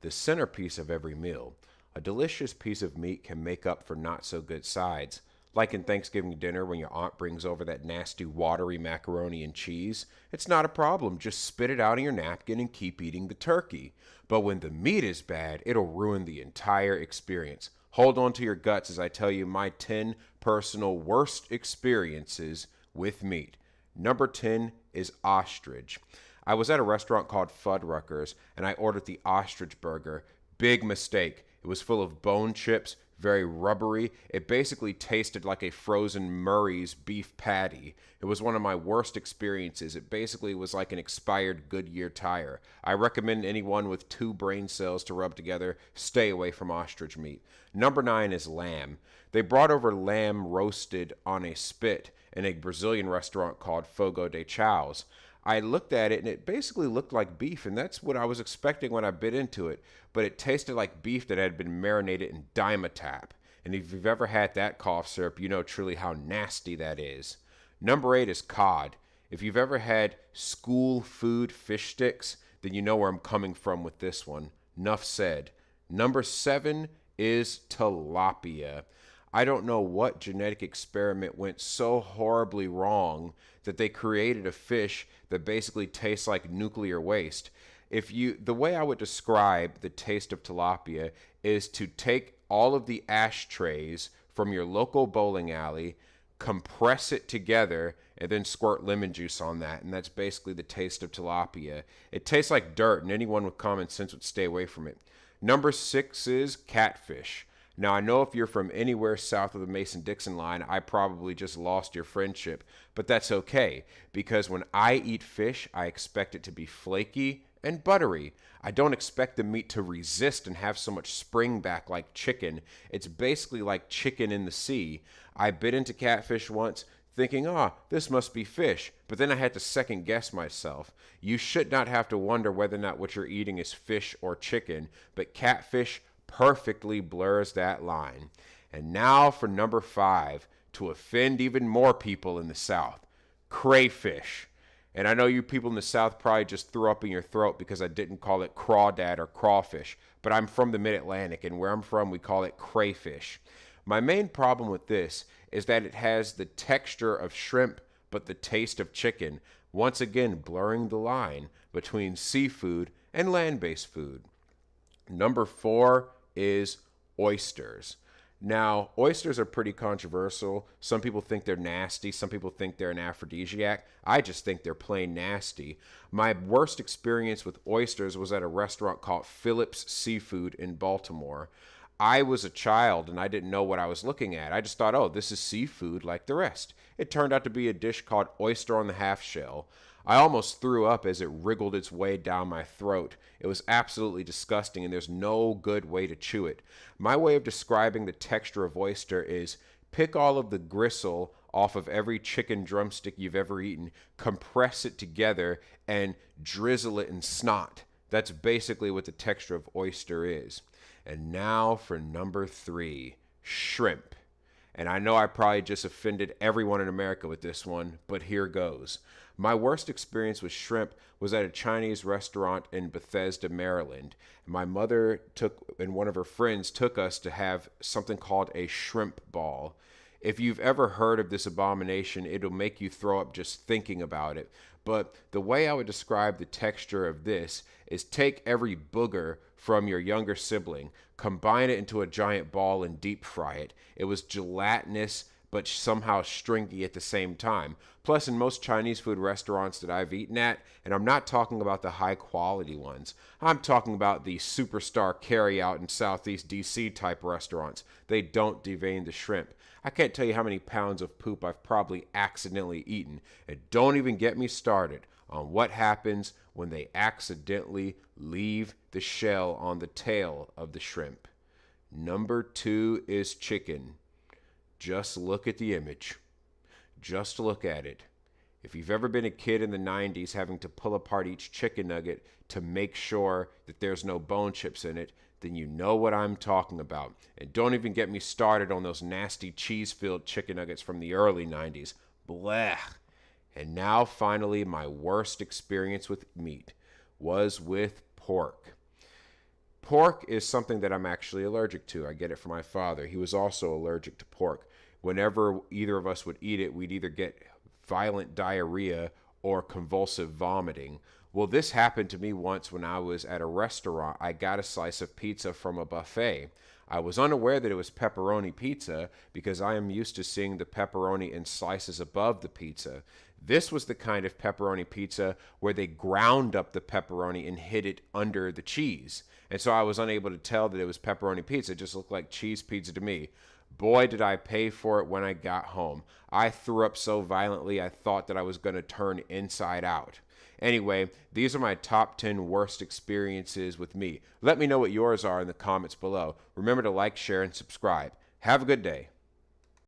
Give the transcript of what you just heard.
the centerpiece of every meal. A delicious piece of meat can make up for not so good sides. Like in Thanksgiving dinner when your aunt brings over that nasty watery macaroni and cheese, it's not a problem. Just spit it out of your napkin and keep eating the turkey. But when the meat is bad, it'll ruin the entire experience. Hold on to your guts as I tell you my 10 personal worst experiences with meat. Number 10 is ostrich. I was at a restaurant called Fuddruckers and I ordered the ostrich burger. Big mistake. It was full of bone chips, very rubbery. It basically tasted like a frozen Murray's beef patty. It was one of my worst experiences. It basically was like an expired Goodyear tire. I recommend anyone with two brain cells to rub together stay away from ostrich meat. Number 9 is lamb. They brought over lamb roasted on a spit in a Brazilian restaurant called Fogo de Chaus. I looked at it and it basically looked like beef, and that's what I was expecting when I bit into it. But it tasted like beef that had been marinated in Dimetapp. And if you've ever had that cough syrup, you know truly how nasty that is. Number 8 is cod. If you've ever had school food fish sticks, then you know where I'm coming from with this one. Nuff said. Number 7 is tilapia. I don't know what genetic experiment went so horribly wrong that they created a fish that basically tastes like nuclear waste. The way I would describe the taste of tilapia is to take all of the ashtrays from your local bowling alley, compress it together, and then squirt lemon juice on that. And that's basically the taste of tilapia. It tastes like dirt, and anyone with common sense would stay away from it. Number 6 is catfish. Now, I know if you're from anywhere south of the Mason-Dixon line, I probably just lost your friendship, but that's okay, because when I eat fish, I expect it to be flaky and buttery. I don't expect the meat to resist and have so much spring back like chicken. It's basically like chicken in the sea. I bit into catfish once, thinking, this must be fish, but then I had to second guess myself. You should not have to wonder whether or not what you're eating is fish or chicken, but catfish perfectly blurs that line. And now for number 5, to offend even more people in the South, crayfish. And I know you people in the South probably just threw up in your throat because I didn't call it crawdad or crawfish, but I'm from the Mid-Atlantic, and where I'm from, we call it crayfish. My main problem with this is that it has the texture of shrimp, but the taste of chicken, once again blurring the line between seafood and land-based food. Number 4 is oysters. Now, oysters are pretty controversial. Some people think they're nasty. Some people think they're an aphrodisiac. I just think they're plain nasty. My worst experience with oysters was at a restaurant called Phillips Seafood in Baltimore. I was a child and I didn't know what I was looking at. I just thought, this is seafood like the rest. It turned out to be a dish called oyster on the half shell. I almost threw up as it wriggled its way down my throat. It was absolutely disgusting, and there's no good way to chew it. My way of describing the texture of oyster is pick all of the gristle off of every chicken drumstick you've ever eaten, compress it together, and drizzle it in snot. That's basically what the texture of oyster is. And now for number 3, shrimp. And I know I probably just offended everyone in America with this one, but here goes. My worst experience with shrimp was at a Chinese restaurant in Bethesda, Maryland. My mother and one of her friends took us to have something called a shrimp ball. If you've ever heard of this abomination, it'll make you throw up just thinking about it. But the way I would describe the texture of this is take every booger from your younger sibling, combine it into a giant ball and deep fry it. It was gelatinous, but somehow stringy at the same time. Plus, in most Chinese food restaurants that I've eaten at, and I'm not talking about the high quality ones, I'm talking about the superstar carry-out in Southeast DC type restaurants. They don't devein the shrimp. I can't tell you how many pounds of poop I've probably accidentally eaten. And don't even get me started on what happens when they accidentally leave the shell on the tail of the shrimp. Number 2 is chicken. Just look at the image. Just look at it. If you've ever been a kid in the 90s having to pull apart each chicken nugget to make sure that there's no bone chips in it, then you know what I'm talking about. And don't even get me started on those nasty cheese-filled chicken nuggets from the early 90s. Blech. And now finally, my worst experience with meat was with pork. Pork is something that I'm actually allergic to. I get it from my father. He was also allergic to pork. Whenever either of us would eat it, we'd either get violent diarrhea or convulsive vomiting. Well, this happened to me once when I was at a restaurant. I got a slice of pizza from a buffet. I was unaware that it was pepperoni pizza because I am used to seeing the pepperoni in slices above the pizza. This was the kind of pepperoni pizza where they ground up the pepperoni and hid it under the cheese. And so I was unable to tell that it was pepperoni pizza. It just looked like cheese pizza to me. Boy, did I pay for it when I got home. I threw up so violently I thought that I was going to turn inside out. Anyway, these are my top 10 worst experiences with meat. Let me know what yours are in the comments below. Remember to like, share, and subscribe. Have a good day.